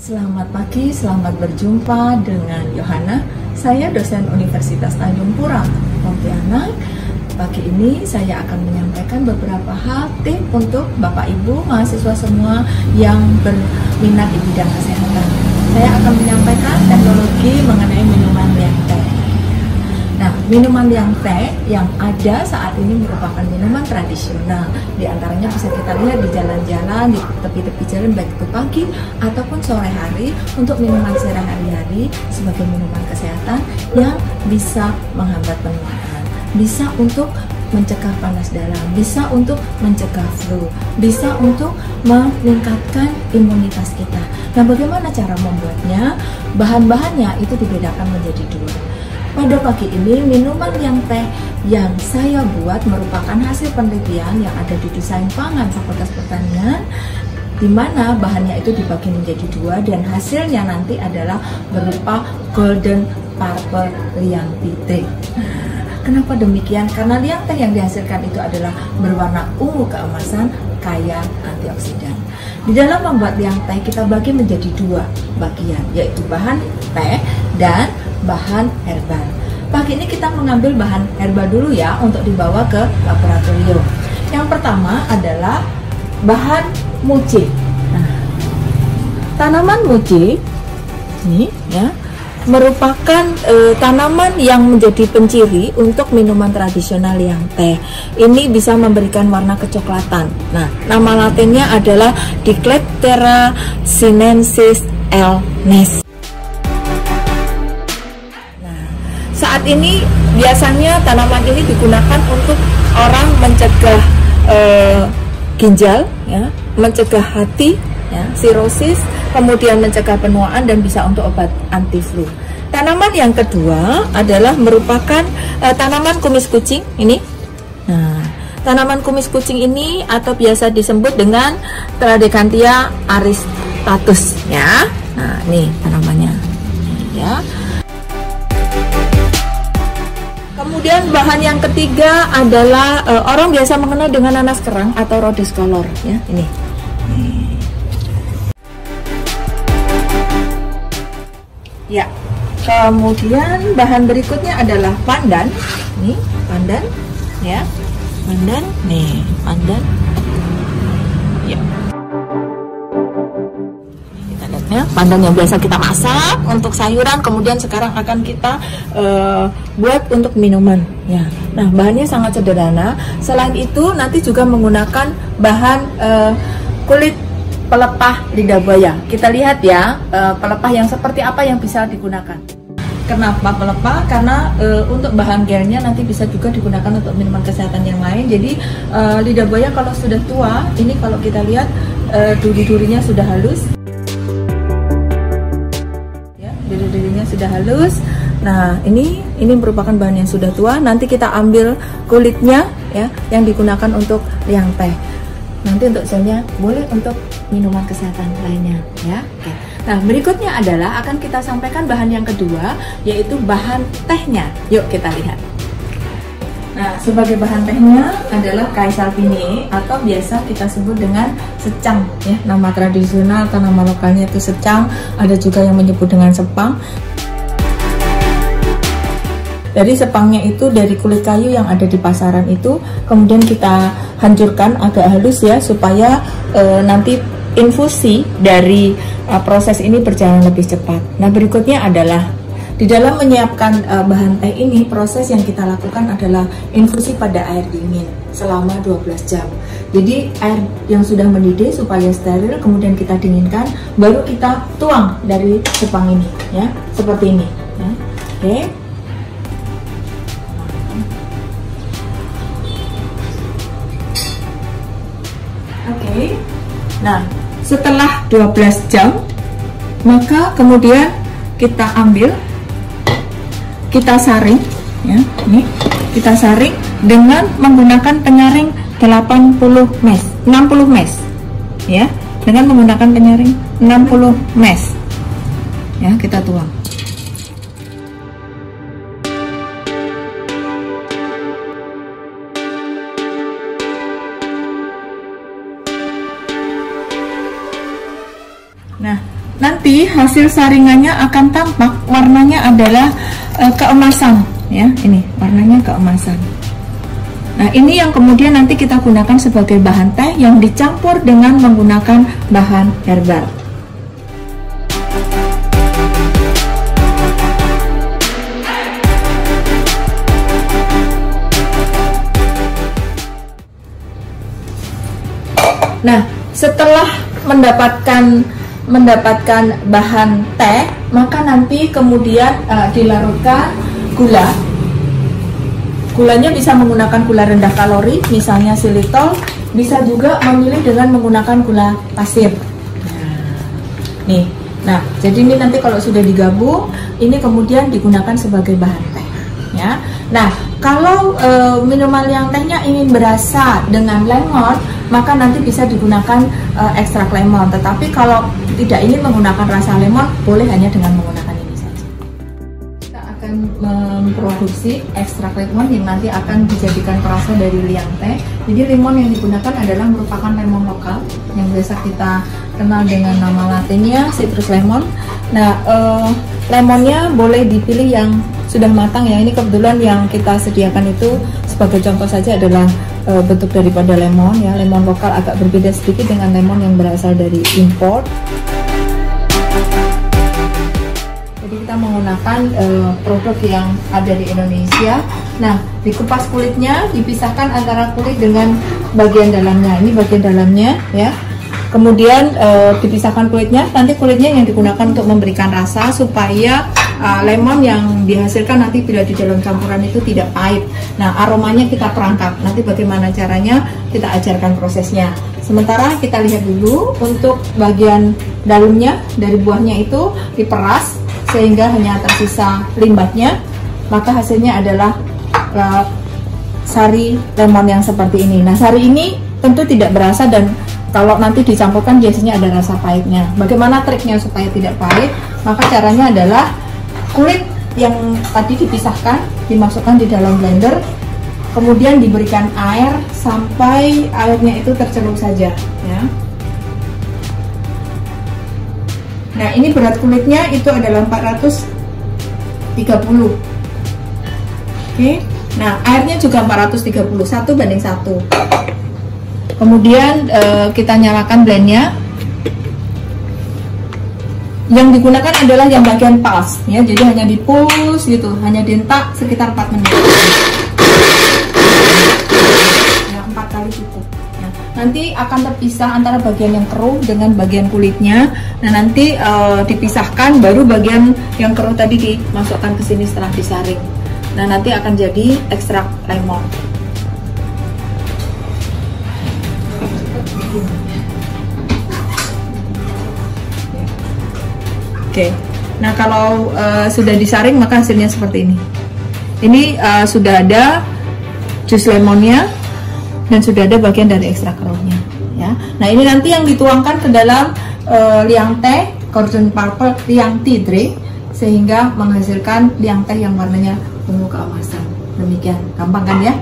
Selamat pagi, selamat berjumpa dengan Yohana. Saya dosen Universitas Tanjung Pura, Pontianak. Pagi ini saya akan menyampaikan beberapa hal tips untuk Bapak Ibu mahasiswa semua yang berminat di bidang kesehatan. Saya akan menyampaikan teknologi mengenai minuman liang teh. Nah, minuman liang teh yang ada saat ini merupakan minuman tradisional. Di antaranya bisa kita lihat di jalan-jalan, di tepi-tepi jalan, baik itu pagi ataupun sore hari, untuk minuman sehari-hari sebagai minuman kesehatan yang bisa menghambat penuaan, bisa untuk mencegah panas dalam, bisa untuk mencegah flu, bisa untuk meningkatkan imunitas kita. Nah, bagaimana cara membuatnya? Bahan-bahannya itu dibedakan menjadi dua. Pada pagi ini, minuman liang teh yang saya buat merupakan hasil penelitian yang ada di Desain Pangan Fakultas Pertanian, di mana bahannya itu dibagi menjadi dua dan hasilnya nanti adalah berupa golden purple liang teh. Kenapa demikian? Karena liang teh yang dihasilkan itu adalah berwarna ungu keemasan, kaya antioksidan. Di dalam membuat liang teh kita bagi menjadi dua bagian, yaitu bahan teh dan bahan herbal. Pagi ini kita mengambil bahan herbal dulu ya untuk dibawa ke laboratorium. Yang pertama adalah bahan muci. Nah, tanaman muci ini ya merupakan tanaman yang menjadi penciri untuk minuman tradisional liang teh. Ini bisa memberikan warna kecoklatan. Nah, nama latinnya adalah Diclethera sinensis L. Nes. Saat ini biasanya tanaman ini digunakan untuk orang mencegah ginjal, ya, mencegah hati, ya, sirosis, kemudian mencegah penuaan dan bisa untuk obat anti flu. Tanaman yang kedua adalah merupakan tanaman kumis kucing ini. Nah, tanaman kumis kucing ini atau biasa disebut dengan Tradecantia aristatus, ya. Nah, ini tanamannya, ya. Kemudian bahan yang ketiga adalah orang biasa mengenal dengan nanas kerang atau Rhodes color, ya, ini. Ya, kemudian bahan berikutnya adalah pandan, nih pandan, ya, pandan, nih pandan, ya. Kita lihat ya, pandan yang biasa kita masak untuk sayuran, kemudian sekarang akan kita buat untuk minuman, ya. Nah, bahannya sangat sederhana. Selain itu, nanti juga menggunakan bahan kulit pelepah lidah buaya. Kita lihat ya, pelepah yang seperti apa yang bisa digunakan. Kenapa pelepah? Karena untuk bahan gelnya nanti bisa juga digunakan untuk minuman kesehatan yang lain. Jadi lidah buaya kalau sudah tua, ini kalau kita lihat duri-durinya sudah halus. Ya, duri-durinya sudah halus. Nah, ini merupakan bahan yang sudah tua. Nanti kita ambil kulitnya, ya, yang digunakan untuk liang teh. Nanti untuk selnya boleh untuk minuman kesehatan lainnya, ya. Oke. Nah, berikutnya adalah akan kita sampaikan bahan yang kedua, yaitu bahan tehnya. Yuk kita lihat. Nah, sebagai bahan tehnya adalah Caesalpiniae atau biasa kita sebut dengan secang, ya. Nama tradisional atau nama lokalnya itu secang. Ada juga yang menyebut dengan sepang. Dari sepangnya itu dari kulit kayu yang ada di pasaran itu, kemudian kita hancurkan agak halus ya, supaya nanti infusi dari proses ini berjalan lebih cepat. Nah, berikutnya adalah di dalam menyiapkan bahan teh ini, proses yang kita lakukan adalah infusi pada air dingin selama 12 jam. Jadi air yang sudah mendidih supaya steril, kemudian kita dinginkan, baru kita tuang dari sepang ini, ya, seperti ini, ya. Oke. Oke. Nah, setelah 12 jam, maka kemudian kita ambil, kita saring, ya, ini kita saring dengan menggunakan penyaring 60 mes, ya, dengan menggunakan penyaring 60 mes, ya, kita tuang. Nah, nanti hasil saringannya akan tampak warnanya adalah keemasan ya, ini warnanya keemasan. Nah, ini yang kemudian nanti kita gunakan sebagai bahan teh yang dicampur dengan menggunakan bahan herbal. Nah, setelah mendapatkan bahan teh, maka nanti kemudian dilarutkan gula. Gulanya bisa menggunakan gula rendah kalori, misalnya xilitol, bisa juga memilih dengan menggunakan gula pasir. Nah, jadi ini nanti kalau sudah digabung, ini kemudian digunakan sebagai bahan teh. Ya. Nah, kalau minuman yang tehnya ingin berasa dengan lemon, maka nanti bisa digunakan ekstrak lemon. Tetapi kalau tidak ingin menggunakan rasa lemon, boleh hanya dengan menggunakan ini saja. Kita akan memproduksi ekstrak lemon yang nanti akan dijadikan perasa dari liang teh. Jadi lemon yang digunakan adalah merupakan lemon lokal yang biasa kita kenal dengan nama latinnya citrus lemon. Nah, lemonnya boleh dipilih yang sudah matang ya. Ini kebetulan yang kita sediakan itu sebagai contoh saja adalah bentuk daripada lemon ya. Lemon lokal agak berbeda sedikit dengan lemon yang berasal dari import. Jadi kita menggunakan produk yang ada di Indonesia. Nah, dikupas kulitnya, dipisahkan antara kulit dengan bagian dalamnya. Ini bagian dalamnya ya. Kemudian dipisahkan kulitnya. Nanti kulitnya yang digunakan untuk memberikan rasa supaya lemon yang dihasilkan nanti bila di dalam campuran itu tidak pahit. Nah, aromanya kita perangkap. Nanti bagaimana caranya kita ajarkan prosesnya. Sementara kita lihat dulu untuk bagian dalamnya dari buahnya itu diperas sehingga hanya tersisa limbahnya. Maka hasilnya adalah sari lemon yang seperti ini. Nah, sari ini tentu tidak berasa dan kalau nanti dicampurkan biasanya ada rasa pahitnya. Bagaimana triknya supaya tidak pahit? Maka caranya adalah kulit yang tadi dipisahkan dimasukkan di dalam blender, kemudian diberikan air sampai airnya itu tercelup saja ya. Nah, ini berat kulitnya itu adalah 430. Oke. Nah, airnya juga 430, 1:1. Kemudian kita nyalakan blendnya. Yang digunakan adalah yang bagian pulse ya, jadi hanya dipulse gitu, hanya dientak sekitar 4 menit ya, 4 kali cukup ya. Nanti akan terpisah antara bagian yang keruh dengan bagian kulitnya. Nah, nanti dipisahkan, baru bagian yang keruh tadi dimasukkan ke sini setelah disaring. Nah, nanti akan jadi ekstrak lemon. Oke, nah kalau sudah disaring maka hasilnya seperti ini. Ini sudah ada jus lemonnya dan sudah ada bagian dari ekstrak keruhnya. Ya, nah ini nanti yang dituangkan ke dalam liang teh Cordon Purple liang tea drink sehingga menghasilkan liang teh yang warnanya ungu keemasan. Demikian, gampang kan ya?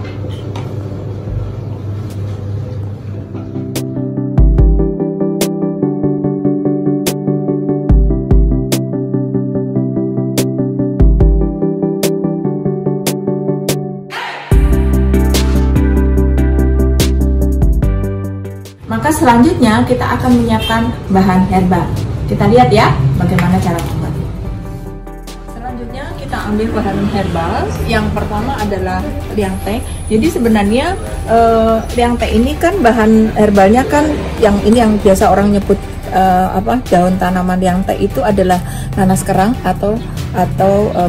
Maka selanjutnya kita akan menyiapkan bahan herbal. Kita lihat ya bagaimana cara membuat. Selanjutnya kita ambil bahan herbal. Yang pertama adalah liang teh. Jadi sebenarnya liang teh ini kan bahan herbalnya kan yang ini yang biasa orang nyebut daun tanaman liang teh itu adalah nanas kerang atau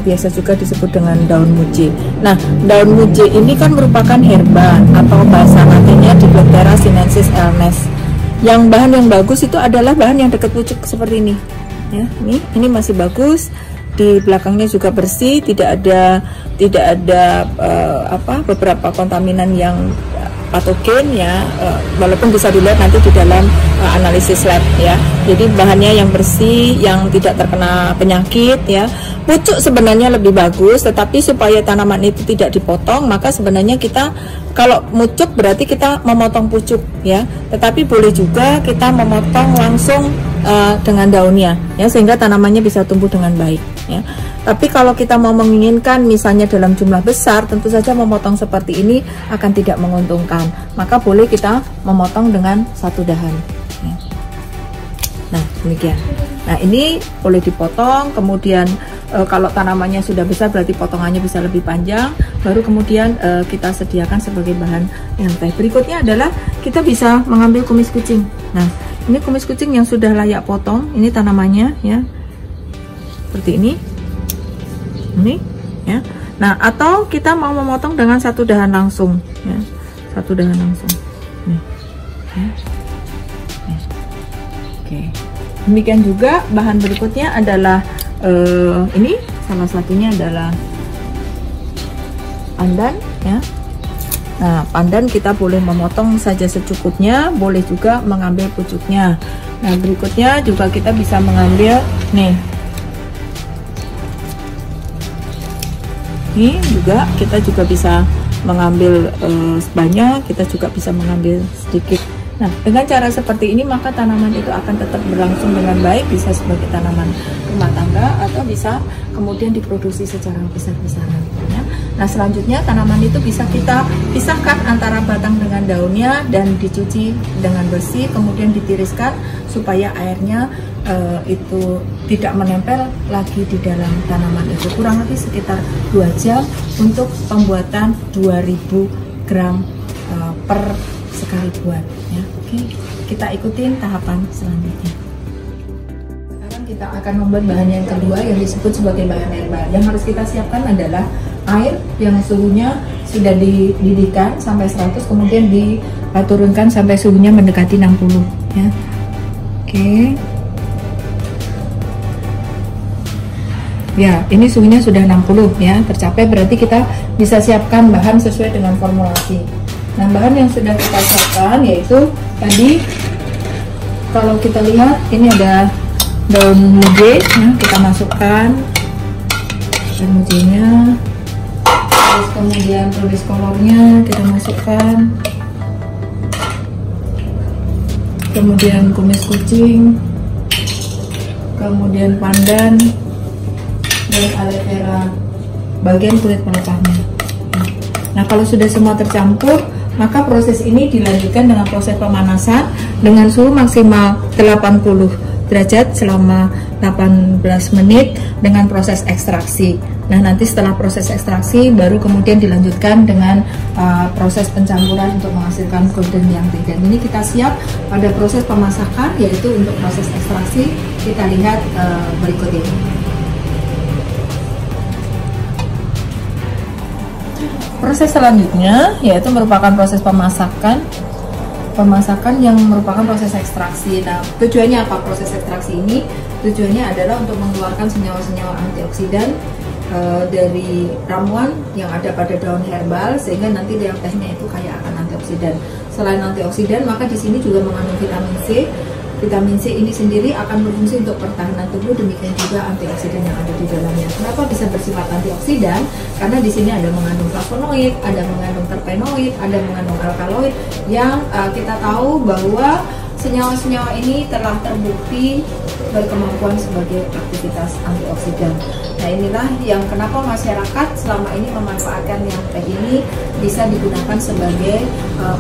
biasa juga disebut dengan daun muje. Nah, daun muje ini kan merupakan herba atau bahasa latinnya Diplothera sinensis elmes. Yang bahan yang bagus itu adalah bahan yang dekat pucuk seperti ini. Ya, ini masih bagus. Di belakangnya juga bersih, tidak ada beberapa kontaminan yang patogen ya, walaupun bisa dilihat nanti di dalam analisis lab ya. Jadi bahannya yang bersih, yang tidak terkena penyakit ya. Pucuk sebenarnya lebih bagus, tetapi supaya tanaman itu tidak dipotong, maka sebenarnya kita kalau mucuk berarti kita memotong pucuk ya. Tetapi boleh juga kita memotong langsung dengan daunnya ya, sehingga tanamannya bisa tumbuh dengan baik ya. Tapi kalau kita mau menginginkan misalnya dalam jumlah besar, tentu saja memotong seperti ini akan tidak menguntungkan. Maka boleh kita memotong dengan satu dahan ya. Nah demikian. Nah ini boleh dipotong, kemudian kalau tanamannya sudah besar berarti potongannya bisa lebih panjang, baru kemudian kita sediakan sebagai bahan yang teh. Berikutnya adalah kita bisa mengambil kumis kucing. Nah ini kumis kucing yang sudah layak potong, ini tanamannya ya, seperti ini ya. Nah atau kita mau memotong dengan satu dahan langsung ya, satu dahan langsung nih ya. Oke. Demikian juga bahan berikutnya adalah ini salah satunya adalah pandan ya. Nah pandan kita boleh memotong saja secukupnya, boleh juga mengambil pucuknya. Nah berikutnya juga kita bisa mengambil nih, ini juga kita juga bisa mengambil banyak, kita juga bisa mengambil sedikit. Nah dengan cara seperti ini maka tanaman itu akan tetap berlangsung dengan baik, bisa sebagai tanaman rumah tangga atau bisa kemudian diproduksi secara besar-besaran ya. Nah selanjutnya tanaman itu bisa kita pisahkan antara batang dengan daunnya dan dicuci dengan bersih, kemudian ditiriskan supaya airnya itu tidak menempel lagi di dalam tanaman itu. Kurang lebih sekitar 2 jam untuk pembuatan 2000 gram per sekali buat ya. Oke, kita ikutin tahapan selanjutnya. Sekarang kita akan membuat bahan yang kedua yang disebut sebagai bahan herbal. Yang harus kita siapkan adalah air yang suhunya sudah dididihkan sampai 100, kemudian diturunkan sampai suhunya mendekati 60 ya. Oke. Ya, ini suhunya sudah 60 ya, tercapai, berarti kita bisa siapkan bahan sesuai dengan formulasi. Nah, bahan yang sudah kita siapkan yaitu tadi kalau kita lihat ini ada daun muje ya, kita masukkan daun mujenya, terus kemudian tulis kolornya kita masukkan, kemudian kumis kucing, kemudian pandan dan aloe vera bagian kulit pelepahnya. Nah kalau sudah semua tercampur, maka proses ini dilanjutkan dengan proses pemanasan dengan suhu maksimal 80 derajat selama 18 menit dengan proses ekstraksi. Nah nanti setelah proses ekstraksi baru kemudian dilanjutkan dengan proses pencampuran untuk menghasilkan golden yang teh. Dan ini kita siap pada proses pemasakan, yaitu untuk proses ekstraksi kita lihat berikut ini. Proses selanjutnya yaitu merupakan proses pemasakan yang merupakan proses ekstraksi. Nah, tujuannya apa proses ekstraksi ini? Tujuannya adalah untuk mengeluarkan senyawa-senyawa antioksidan dari ramuan yang ada pada daun herbal, sehingga nanti liang tehnya itu kaya akan antioksidan. Selain antioksidan, maka di sini juga mengandung vitamin C. Vitamin C ini sendiri akan berfungsi untuk pertahanan tubuh, demikian juga antioksidan yang ada di dalamnya. Kenapa bisa bersifat antioksidan? Karena di sini ada mengandung flavonoid, ada mengandung terpenoid, ada mengandung alkaloid yang kita tahu bahwa senyawa-senyawa ini telah terbukti berkemampuan sebagai aktivitas antioksidan. Nah inilah yang kenapa masyarakat selama ini memanfaatkan yang teh ini bisa digunakan sebagai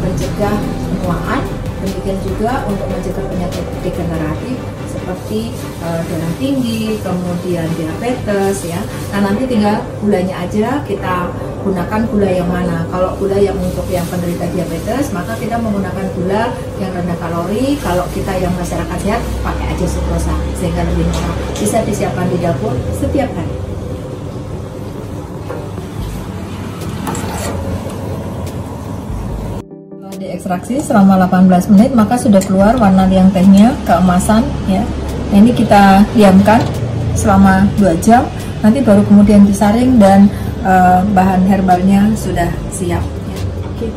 pencegah penuaan. Demikian juga untuk mencegah penyakit degeneratif seperti darah tinggi, kemudian diabetes ya. Nah nanti tinggal gulanya aja kita gunakan gula yang mana. Kalau gula yang untuk yang penderita diabetes, maka kita menggunakan gula yang rendah kalori. Kalau kita yang masyarakat sehat, pakai aja sukrosa sehingga lebih murah. Bisa disiapkan di dapur setiap hari. Ekstraksi selama 18 menit maka sudah keluar warna liang tehnya keemasan ya. Nah, ini kita diamkan selama 2 jam, nanti baru kemudian disaring dan bahan herbalnya sudah siap ya. Oke.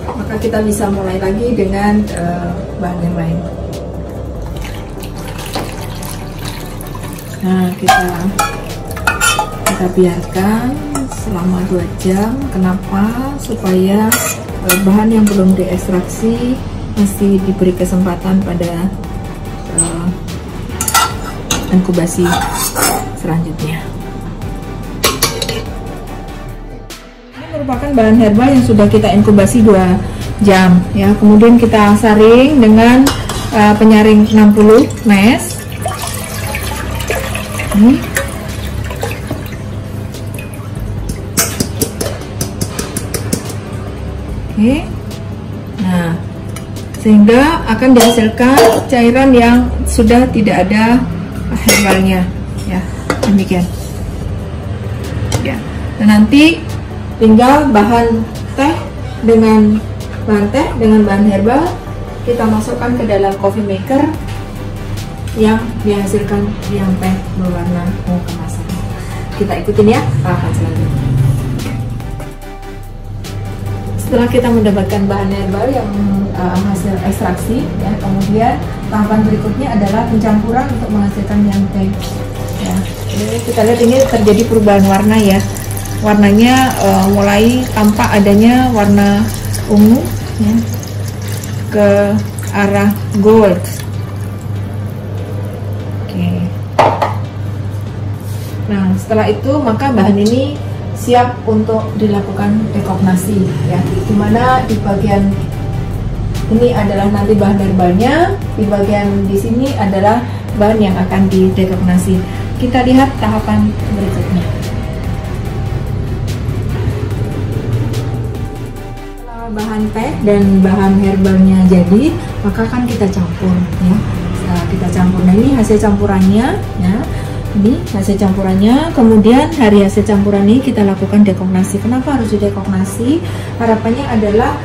Maka kita bisa mulai lagi dengan bahan yang lain. Nah kita biarkan selama 2 jam. Kenapa? Supaya bahan yang belum diekstraksi masih diberi kesempatan pada inkubasi selanjutnya. Ini merupakan bahan herbal yang sudah kita inkubasi 2 jam ya. Kemudian kita saring dengan penyaring 60 mesh. Oke. Nah, sehingga akan dihasilkan cairan yang sudah tidak ada herbalnya ya, demikian ya. Dan nanti tinggal bahan dengan bahan herbal kita masukkan ke dalam coffee maker yang dihasilkan yang teh berwarna ungu kemasan. Kita ikutin ya tahapan selanjutnya. Setelah kita mendapatkan bahan herbal yang hasil ekstraksi ya, kemudian tahapan berikutnya adalah pencampuran untuk menghasilkan yang teh ya. Jadi kita lihat ini terjadi perubahan warna ya, warnanya mulai tampak adanya warna ungu ya, ke arah gold. Oke. Nah, setelah itu maka bahan ini siap untuk dilakukan dekognasi ya, dimana di bagian ini adalah nanti bahan herbalnya, di bagian di sini adalah bahan yang akan didekognasi. Kita lihat tahapan berikutnya. Setelah bahan teh dan bahan herbalnya jadi, maka kan kita campur ya. Nah, kita campur. Nah, ini hasil campurannya ya. Ini hasil campurannya, kemudian dari hasil campuran ini kita lakukan dekognasi. Kenapa harus didekognasi? Harapannya adalah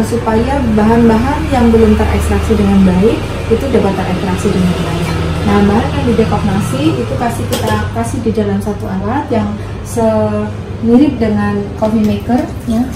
supaya bahan-bahan yang belum terekstraksi dengan baik itu dapat terekstraksi dengan baik. Nah, bahan yang didekognasi itu kita kasih di dalam satu alat yang mirip dengan coffee maker ya.